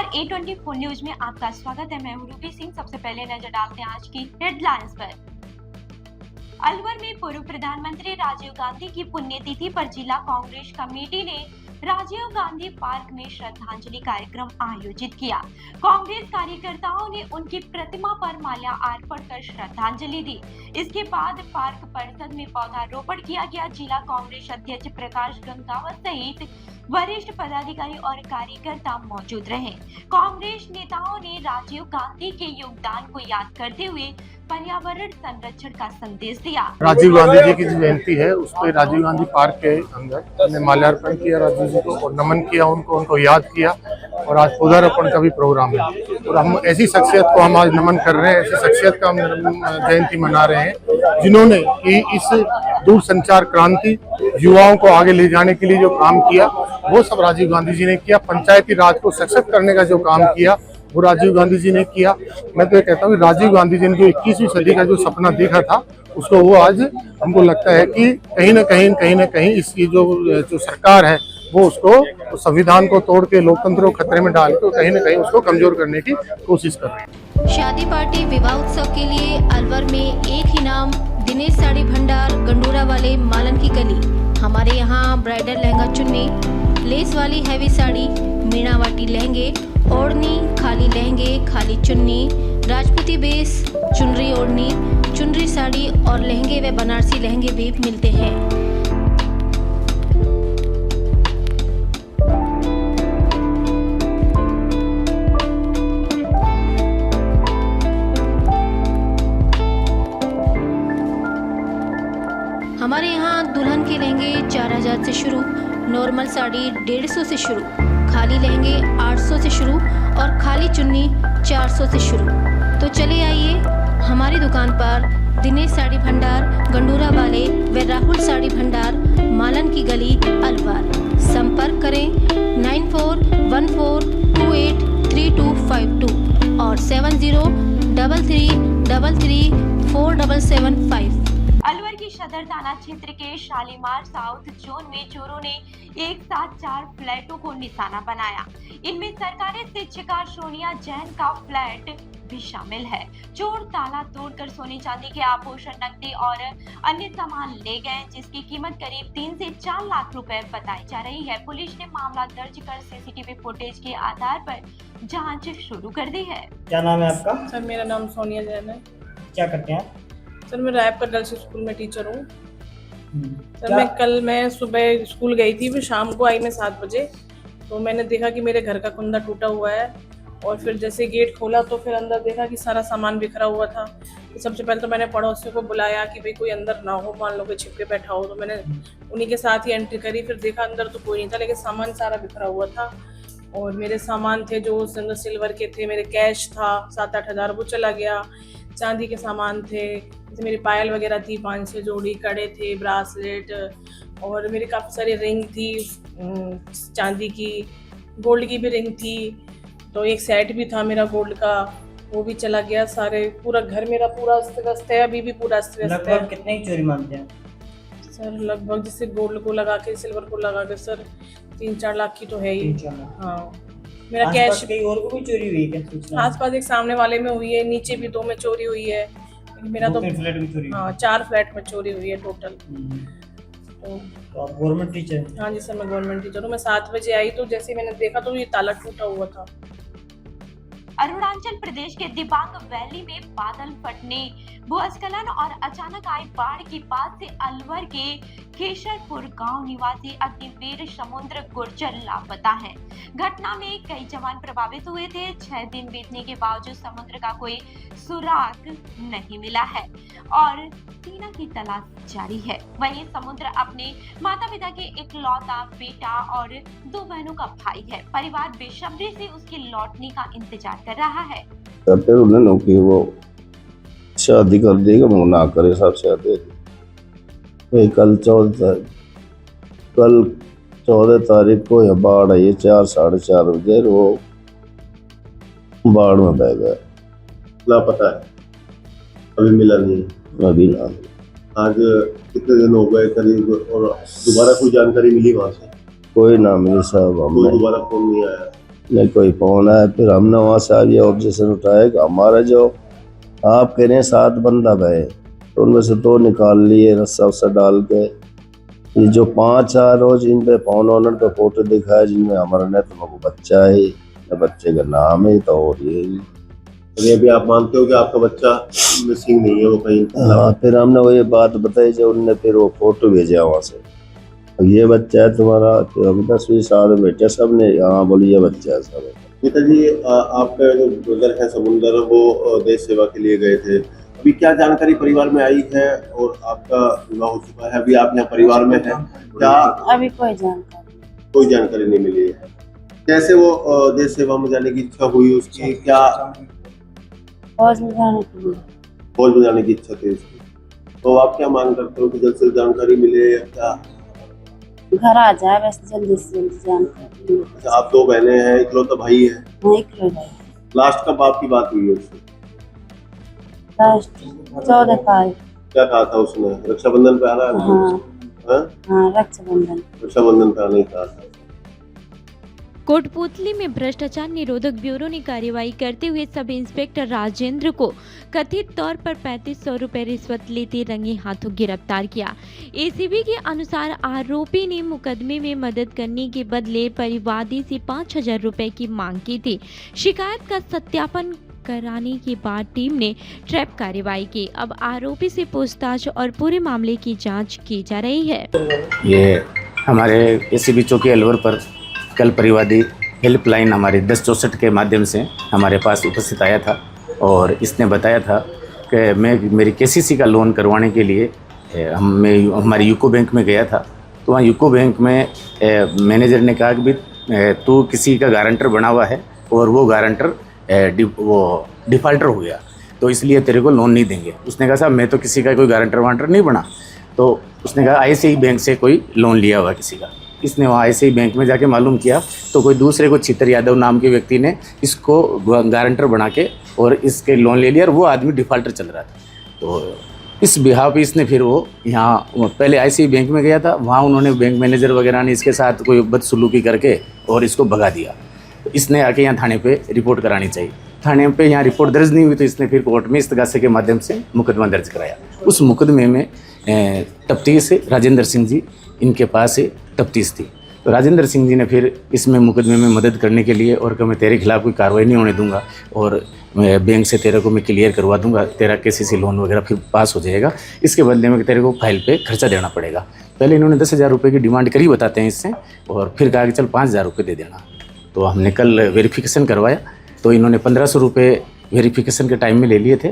नमस्कार, A24 full news में आपका स्वागत है। मैं हूं रूबी सिंह। सबसे पहले नजर डालते हैं आज की हेडलाइंस पर। अलवर में पूर्व प्रधानमंत्री राजीव गांधी की पुण्यतिथि पर जिला कांग्रेस कमेटी ने राजीव गांधी पार्क में श्रद्धांजलि कार्यक्रम आयोजित किया। कांग्रेस कार्यकर्ताओं ने उनकी प्रतिमा पर माल्यार्पण कर श्रद्धांजलि दी। इसके बाद पार्क परिसर में पौधारोपण किया गया। जिला कांग्रेस अध्यक्ष प्रकाश गंगावत सहित वरिष्ठ पदाधिकारी और कार्यकर्ता मौजूद रहे। कांग्रेस नेताओं ने राजीव गांधी के योगदान को याद करते हुए पर्यावरण संरक्षण का संदेश दिया। राजीव गांधी जी की जो जयंती है उस पर राजीव गांधी पार्क के अंदर हमने माल्यार्पण किया राजीव जी को और नमन किया, उनको याद किया। और आज पौधारोपण का भी प्रोग्राम है और हम ऐसी शख्सियत को हम आज नमन कर रहे हैं, ऐसी शख्सियत का हम जयंती मना रहे हैं जिन्होंने कि इस दूरसंचार क्रांति युवाओं को आगे ले जाने के लिए जो काम किया वो सब राजीव गांधी जी ने किया। पंचायती राज को सशक्त करने का जो काम किया वो राजीव गांधी जी ने किया। मैं तो ये कहता हूँ कि राजीव गांधी जी ने जो 21वीं सदी का जो सपना देखा था उसको वो आज हमको लगता है कि कहीं न कहीं इसकी जो सरकार है वो उसको संविधान को तोड़ के लोकतंत्र को खतरे में डाल के कहीं न कहीं उसको कमजोर करने की कोशिश कर रहे हैं। शादी पार्टी विवाह उत्सव के लिए अलवर में एक ही नाम, दिनेश साड़ी भंडार, गंडूरा वाले, मालन की गली। हमारे यहाँ ब्राइडल लहंगा चुन्नी, लेस वाली हैवी साड़ी, मीणावाटी लहंगे, ओढ़नी, खाली लहंगे, खाली चुन्नी, राजपूती बेस, चुनरी ओढ़नी, चुनरी साड़ी और लहंगे व बनारसी लहंगे भी मिलते हैं। हमारे यहाँ दुल्हन के लहंगे 4000 से शुरू, नॉर्मल साड़ी 150 से शुरू, खाली लहंगे 800 से शुरू और खाली चुन्नी 400 से शुरू। तो चले आइए हमारी दुकान पर, दिनेश साड़ी भंडार, गंडूरा वाले व राहुल साड़ी भंडार, मालन की गली, अलवर। संपर्क करें 9414283252 और 7033334775। अलवर की सदर थाना क्षेत्र के शालीमार साउथ जोन में चोरों ने एक साथ 4 फ्लैटों को निशाना बनाया। इनमें सरकारी शिक्षिका सोनिया जैन का फ्लैट भी शामिल है। चोर ताला तोड़कर सोने चांदी के आभूषण, नकदी और अन्य सामान ले गए, जिसकी कीमत करीब 3 से 4 लाख रुपए बताई जा रही है। पुलिस ने मामला दर्ज कर सीसीटीवी फुटेज के आधार पर जांच शुरू कर दी है। क्या नाम है आपका? सर मेरा नाम सोनिया जैन है। क्या करते हैं? सर मैं रायपुर गर्ल्स स्कूल में टीचर हूँ। सर मैं सुबह स्कूल गई थी, फिर शाम को आई मैं 7 बजे। तो मैंने देखा कि मेरे घर का कुंदा टूटा हुआ है और फिर जैसे गेट खोला तो फिर अंदर देखा कि सारा सामान बिखरा हुआ था। तो सबसे पहले तो मैंने पड़ोसियों को बुलाया कि भाई कोई अंदर ना हो, मान लो कि छिपके बैठा हो। तो मैंने उन्हीं के साथ ही एंट्री करी, फिर देखा अंदर तो कोई नहीं था लेकिन सामान सारा बिखरा हुआ था। और मेरे सामान थे जो सिल्वर के थे, मेरे कैश था 7-8 हज़ार, वो चला गया। चांदी के सामान थे, जैसे मेरी पायल वगैरह थी 5-6 जोड़ी, कड़े थे, ब्रासलेट और मेरी काफ़ी सारी रिंग थी चांदी की, गोल्ड की भी रिंग थी। तो एक सेट भी था मेरा गोल्ड का, वो भी चला गया। सारे पूरा घर मेरा पूरा अस्त व्यस्त है, अभी भी पूरा अस्त व्यस्त है। लगभग कितने की चोरी मानते हैं? सर लगभग जैसे गोल्ड को लगा के, सिल्वर को लगा के सर 3-4 लाख की तो है ही। हाँ, मेरा कैश। कहीं और को भी चोरी हुई है क्या? आसपास एक सामने वाले में हुई है, नीचे भी 2 में चोरी हुई है। मेरा तो फ्लैट में चोरी? हाँ, 4 फ्लैट में चोरी हुई है टोटल। तो आप गवर्नमेंट टीचर? हाँ जी सर, मैं गवर्नमेंट टीचर हूँ। मैं 7 बजे आई तो जैसे मैंने देखा तो ये ताला टूटा हुआ था। अरुणाचल प्रदेश के दिबांग वैली में बादल फटने, भूस्खलन और अचानक आई बाढ़ के बाद से अलवर के केशरपुर गांव निवासी अग्निवीर समुद्र गुर्जर लापता है। घटना में कई जवान प्रभावित हुए थे। 6 दिन बीतने के बावजूद समुद्र का कोई सुराग नहीं मिला है और तीना की तलाश जारी है। वहीं समुद्र अपने माता पिता के इकलौता बेटा और 2 बहनों का भाई है। परिवार बेसब्री से उसके लौटने का इंतजार कर रहा है। कि वो शादी कर देगा, वो ना करे सब शादी। कल 14 तारीख को यह बाढ़ आई है 4-4:30 बजे, वो बाढ़ में बह गया। लापता है, अभी मिला नहीं। अभी ना। आज कितने दिन हो गए करीब, और दोबारा कोई जानकारी मिली वहाँ से? कोई ना मिली साहब, कोई दोबारा फोन नहीं आया। नहीं कोई फोन आया, फिर हमने वहाँ से आगे ऑब्जेक्शन उठाया कि हमारा जो आप कह रहे हैं 7 बंदा गए, तो उनमें से 2 निकाल लिए रस्सा वस्सा डाल के। ये जो 5 आ रोज इन पे फोन ऑनर पे फोटो दिखाया जिनमें हमारा न तो बच्चा है न बच्चे का नाम है, तो और ये अभी आप मानते हो कि आपका बच्चा मिसिंग नहीं है, वो कहीं? हाँ, फिर हमने वो ये बात बताई जो उनने फिर वो फोटो भेजा वहाँ से, ये बच्चा है तुम्हारा, तो अभी 10वीं साल में बेटा सब ने, हाँ बोली ये बच्चा है सब। पिताजी, आपका जो ब्रदर है समुंदर, वो देश सेवा के लिए गए थे, अभी क्या जानकारी परिवार में आई है? और आपका विवाह हो चुका है, अभी आप यहाँ परिवार में हैं, क्या अभी कोई जानकारी नहीं मिली है? कैसे वो देश सेवा में जाने की इच्छा हुई उसकी? क्या फौज में जाने के लिए? फौज में जाने की इच्छा थी उसकी। तो आप क्या मांग करते हो कि जल्द से जानकारी मिले या क्या? घर आ जाए वैसे जल्दी से जल्दी जानकारी। अच्छा, आप 2 बहनें हैं, इकलौता भाई है? हाँ, इकलौता भाई। लास्ट कब आपकी बात हुई है उससे? लास्ट 14 तारीख। क्या कहा था उसने? रक्षाबंधन पे आ रहा है? हाँ हाँ, रक्षाबंधन पे आने का था। कोटपूतली में भ्रष्टाचार निरोधक ब्यूरो ने कार्रवाई करते हुए सब इंस्पेक्टर राजेंद्र को कथित तौर पर 3500 रुपए रिश्वत लेते रंगे हाथों गिरफ्तार किया। एसीबी के अनुसार आरोपी ने मुकदमे में मदद करने के बदले परिवादी से 5000 रुपए की मांग की थी। शिकायत का सत्यापन कराने के बाद टीम ने ट्रैप कार्रवाई की। अब आरोपी से पूछताछ और पूरे मामले की जांच की जा रही है। ये हमारे एसीबी चौकी अलवर पर कल परिवादी हेल्पलाइन हमारे 1064 के माध्यम से हमारे पास उपस्थित आया था और इसने बताया था कि मेरी केसीसी का लोन करवाने के लिए हमारे यूको बैंक में गया था। तो वहाँ यूको बैंक में मैनेजर ने कहा कि भाई तू किसी का गारंटर बना हुआ है और वो गारंटर डिफ़ाल्टर हो गया, तो इसलिए तेरे को लोन नहीं देंगे। उसने कहा साहब मैं तो किसी का कोई गारंटर वारंटर नहीं बना। तो उसने कहा ICICI बैंक से कोई लोन लिया हुआ किसी का। इसने वहाँ ICICI बैंक में जाके मालूम किया तो कोई दूसरे को छितर यादव नाम के व्यक्ति ने इसको गारंटर बना के और इसके लोन ले लिया और वो आदमी डिफ़ाल्टर चल रहा था। तो इस बिहाव पे इसने फिर वो यहाँ पहले ICICI बैंक में गया था, वहाँ उन्होंने बैंक मैनेजर वगैरह ने इसके साथ कोई बदसलूकी करके और इसको भगा दिया। तो इसने आके यहाँ थाने पे रिपोर्ट करानी चाहिए। थाने पे यहाँ रिपोर्ट दर्ज नहीं हुई तो इसने फिर कोर्ट में इस्तगासे के माध्यम से मुकदमा दर्ज कराया। उस मुकदमे में तफ्तीश राजेंद्र सिंह जी इनके पास तफ्तीश थी। तो राजेंद्र सिंह जी ने फिर इसमें मुकदमे में मदद करने के लिए और कि मैं तेरे खिलाफ़ कोई कार्रवाई नहीं होने दूंगा और बैंक से तेरे को मैं क्लियर करवा दूंगा, तेरा केसीसी लोन वगैरह फिर पास हो जाएगा, इसके बदले में तेरे को फाइल पे खर्चा देना पड़ेगा। पहले इन्होंने 10,000 रुपये की डिमांड करी बताते हैं इससे, और फिर कहा कि चल 5,000 रुपये दे देना। तो हमने कल वेरिफिकेशन करवाया तो इन्होंने 1,500 रुपये वेरिफिकेशन के टाइम में ले लिए थे।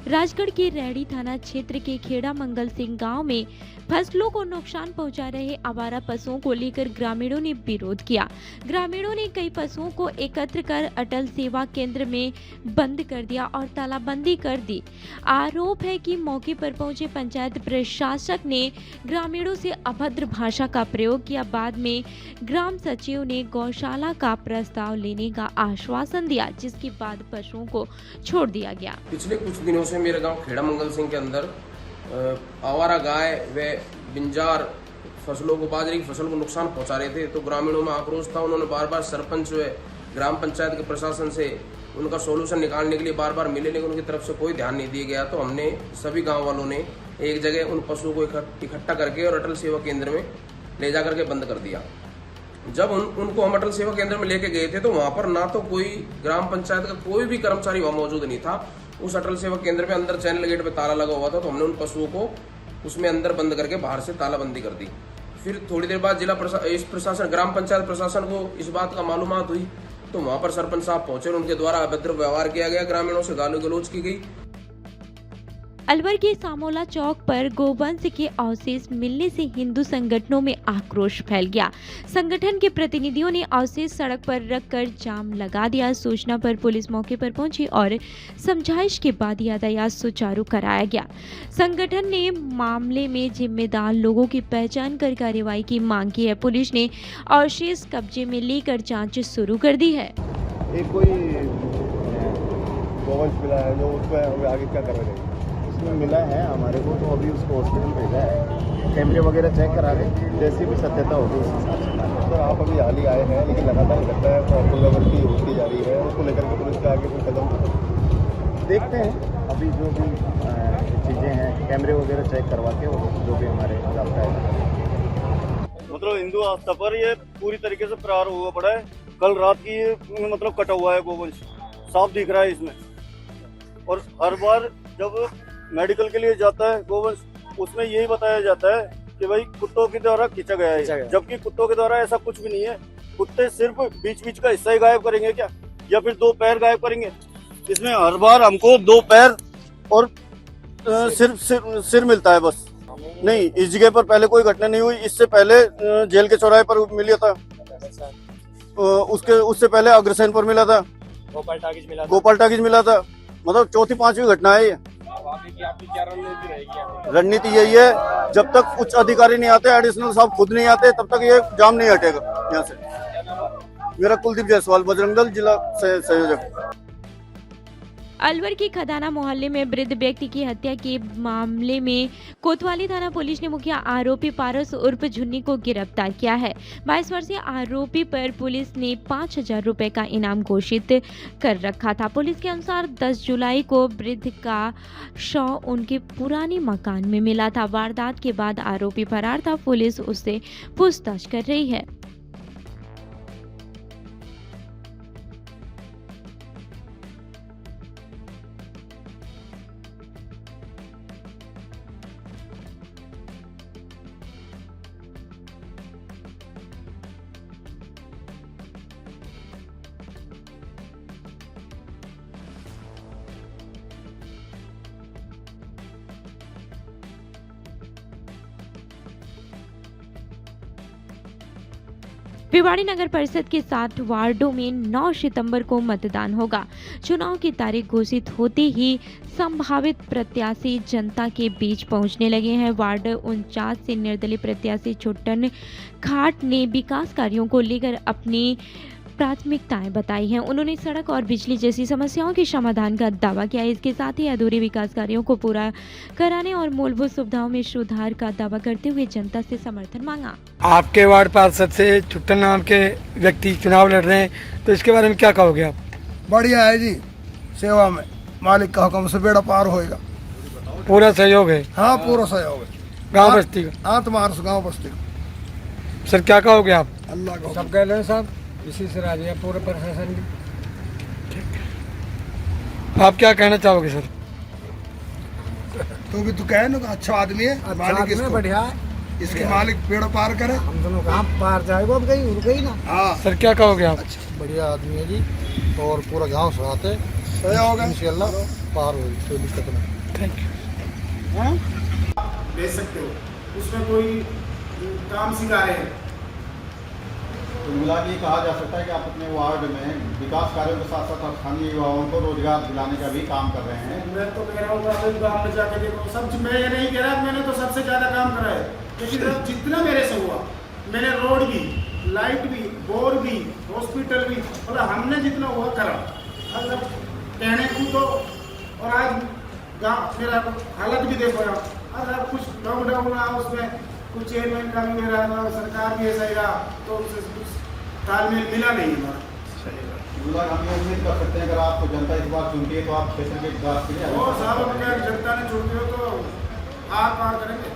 राजगढ़ के रैड़ी थाना क्षेत्र के खेड़ा मंगल सिंह गांव में फसलों को नुकसान पहुंचा रहे आवारा पशुओं को लेकर ग्रामीणों ने विरोध किया। ग्रामीणों ने कई पशुओं को एकत्र कर अटल सेवा केंद्र में बंद कर दिया और तालाबंदी कर दी। आरोप है कि मौके पर पहुंचे पंचायत प्रशासक ने ग्रामीणों से अभद्र भाषा का प्रयोग किया। बाद में ग्राम सचिव ने गौशाला का प्रस्ताव लेने का आश्वासन दिया, जिसके बाद पशुओं को छोड़ दिया गया। पिछले कुछ दिनों से मेरे गांव खेड़ा मंगल सिंह के अंदर आवारा गाय व बिंजार फसलों को, बाजरे की फसल को नुकसान पहुंचा रहे थे। तो ग्रामीणों में आक्रोश था। उन्होंने बार बार सरपंच व ग्राम पंचायत के प्रशासन से उनका सोल्यूशन निकालने के लिए बार बार मिले, लेकिन उनकी तरफ से कोई ध्यान नहीं दिया गया। तो हमने सभी गांव वालों ने एक जगह उन पशुओं को इकट्ठा करके और अटल सेवा केंद्र में ले जा करके बंद कर दिया। जब उनको हम अटल सेवा केंद्र में लेके गए थे तो वहां पर ना तो कोई ग्राम पंचायत का कोई भी कर्मचारी वहां मौजूद नहीं था। उस अटल सेवा केंद्र में अंदर चैनल गेट पे ताला लगा हुआ था। तो हमने उन पशुओं को उसमें अंदर बंद करके बाहर से तालाबंदी कर दी। फिर थोड़ी देर बाद जिला प्रशासन, ग्राम पंचायत प्रशासन को इस बात का मालूमात हुई तो वहां पर सरपंच साहब पहुंचे और उनके द्वारा अभद्र व्यवहार किया गया, ग्रामीणों से गाली गलौज की गई। अलवर के सामोला चौक पर गोवंश के अवशेष मिलने से हिंदू संगठनों में आक्रोश फैल गया। संगठन के प्रतिनिधियों ने अवशेष सड़क पर रखकर जाम लगा दिया। सूचना पर पुलिस मौके पर पहुंची और समझाइश के बाद यातायात सुचारू कराया गया। संगठन ने मामले में जिम्मेदार लोगों की पहचान कर कार्रवाई की मांग की है। पुलिस ने अवशेष कब्जे में लेकर जांच शुरू कर दी है। एक कोई गोवंश मिला है जो उसमें आगे क्या कर रहे हैं? उसमें मिला है हमारे को, तो अभी उसको हॉस्पिटल भेजा है, कैमरे वगैरह चेक करा रहे, जैसी भी सत्यता होगी उस हिसाब से। सर आप अभी हाल ही आए हैं, लेकिन लगातार घटना है तो पुनरावृत्ति होती जा रही है, उसको लेकर के पुलिस के आगे कोई कदम देखते हैं। अभी जो भी चीज़ें हैं कैमरे वगैरह चेक करवा के और जो भी हमारे रास्ता है, मतलब हिंदू आस्था पर ये पूरी तरीके से प्रहार हुआ पड़ा है। कल रात की ये मतलब कटा हुआ है गोवंश, साफ दिख रहा है इसमें। और हर बार जब मेडिकल के लिए जाता है गोवंश, उसमें यही बताया जाता है कि भाई कुत्तों के द्वारा खींचा गया है, जबकि कुत्तों के द्वारा ऐसा कुछ भी नहीं है। कुत्ते सिर्फ बीच बीच का हिस्सा ही गायब करेंगे क्या, या फिर 2 पैर गायब करेंगे? इसमें हर बार हमको 2 पैर और सिर मिलता है बस। नहीं, इस जगह पर पहले कोई घटना नहीं हुई। इससे पहले जेल के चौराहे पर मिला था, उससे पहले अग्रसेन पर मिला था, गोपाल टाकीज मिला था। मतलब 4थी-5वीं घटना है ये। रणनीति यही है, जब तक उच्च अधिकारी नहीं आते, एडिशनल साहब खुद नहीं आते, तब तक ये जाम नहीं हटेगा यहाँ से। मेरा कुलदीप जायसवाल, बजरंग दल जिला संयोजक। अलवर के खदाना मोहल्ले में वृद्ध व्यक्ति की हत्या के मामले में कोतवाली थाना पुलिस ने मुख्य आरोपी पारस उर्फ झुन्नी को गिरफ्तार किया है। 22 वर्षीय आरोपी पर पुलिस ने 5,000 रुपए का इनाम घोषित कर रखा था। पुलिस के अनुसार 10 जुलाई को वृद्ध का शव उनके पुराने मकान में मिला था। वारदात के बाद आरोपी फरार था। पुलिस उससे पूछताछ कर रही है। भिवाड़ी नगर परिषद के 60 वार्डों में 9 सितंबर को मतदान होगा। चुनाव की तारीख घोषित होते ही संभावित प्रत्याशी जनता के बीच पहुंचने लगे हैं। वार्ड 49 से निर्दलीय प्रत्याशी छुट्टन खाट ने विकास कार्यों को लेकर अपनी प्राथमिकताएं बताई हैं। उन्होंने सड़क और बिजली जैसी समस्याओं के समाधान का दावा किया। इसके साथ ही अधूरे विकास कार्यों को पूरा कराने और मूलभूत सुविधाओं में सुधार का दावा करते हुए जनता से समर्थन मांगा। आपके वार्ड पार्षद से छुट्टन नाम के व्यक्ति चुनाव लड़ रहे हैं, तो इसके बारे में क्या कहोगे आप? बढ़िया है जी, सेवा में मालिक का हुक्म से बेड़ा पार होएगा। पूरा सहयोग है? हाँ, पूरा सहयोग है गाँव बस्ती का, आत्मार्स गाँव बस्ती का। सर क्या कहोगे आप? अल्लाह को सब कह रहे हैं साहब, इसी से राजी है पूरे प्रशासन की। आप क्या कहना चाहोगे सर? तो भी तू कहे ना, अच्छा आदमी है, मालिक बढ़िया है, इसके मालिक पेड़ पार करे। हम दोनों कहाँ पार जाएगा, अब कहीं रुक गई ना। हाँ सर क्या कहोगे आप? अच्छा, बढ़िया आदमी है जी, और पूरा गांव सुनाते इंशाल्लाह पार हो, कोई दिक्कत नहीं। Thank you. दे सकते हो, उसमें कोई काम सिखा रहे हैं। तो मिला के कहा जा सकता है कि आप अपने वार्ड में विकास कार्यों के साथ साथ स्थानीय युवाओं को रोजगार दिलाने का भी काम कर रहे हैं। मैं तो कह रहा हूँ गाँव में जाके देखो, सब मैं ये नहीं कह रहा, मैंने तो सबसे ज़्यादा काम करा है, लेकिन जितना मेरे से हुआ, मैंने रोड भी, लाइट भी, बोर भी, हॉस्पिटल भी, मतलब हमने जितना हुआ करा। मतलब कहने को तो, और आज गाँव मेरा हालत भी देखो यार, अगर कुछ लॉकडाउन रहा उसमें कुछ चेयरमैन का भी मेरा रहा, सरकार भी ऐसा ही रहा, तो उससे कुछ तालमेल मिला नहीं हमारा। हम ये उम्मीद कर सकते हैं अगर आपको जनता इस बार चुनती है तो आप क्षेत्र के विकास के लिए और साहब अगर जनता ने चुनती हो तो आर पार करेंगे,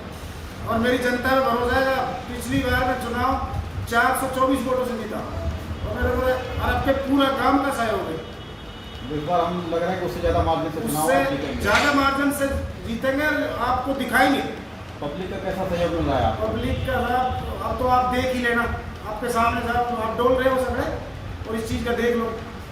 और मेरी जनता में भरोसा है। पिछली बार में चुनाव 424 वोटों से जीता, और मेरे पूरे अरब के पूरा काम का सहयोग है। इस बार हम लग रहा है कि उससे ज़्यादा मार्जिन से उससे ज़्यादा मार्जिन से जीतेंगे, आपको दिखाएंगे। पब्लिक का कैसा सहयोग मिल रहा है? पब्लिक का अब तो आप देख ही लेना, आपके सामने साहब आप डोल रहे हो सब, और इस चीज़ का देख लो।